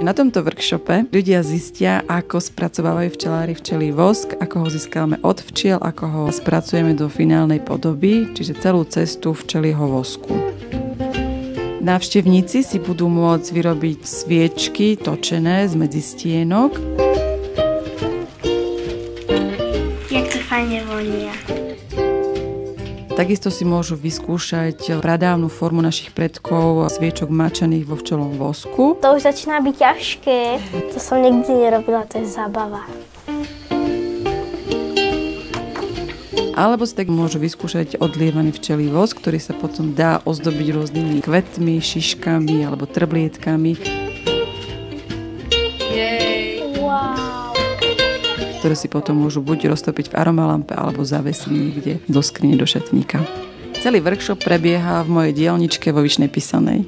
Na tomto workshope ľudia zistia, ako spracovávajú včelári včelí vosk, ako ho získame od včiel, ako ho spracujeme do finálnej podoby, čiže celú cestu včelieho vosku. Návštevníci si budú môcť vyrobiť sviečky točené z medzistienok. Jak to fajne vonia. Takisto si môžu vyskúšať pradávnu formu našich predkov sviečok mačaných vo včelom vosku. To už začína byť ťažké. To som nikdy nerobila, to je zábava. Alebo si tak môžu vyskúšať odlievaný včelí vosk, ktorý sa potom dá ozdobiť rôznymi kvetmi, šiškami alebo trblietkami. Wow. Ktoré si potom môžu buď roztopiť v aromalampe alebo zavesiť niekde do skrine, do šatníka. Celý workshop prebieha v mojej dielničke vo Vyšnej Pisanej.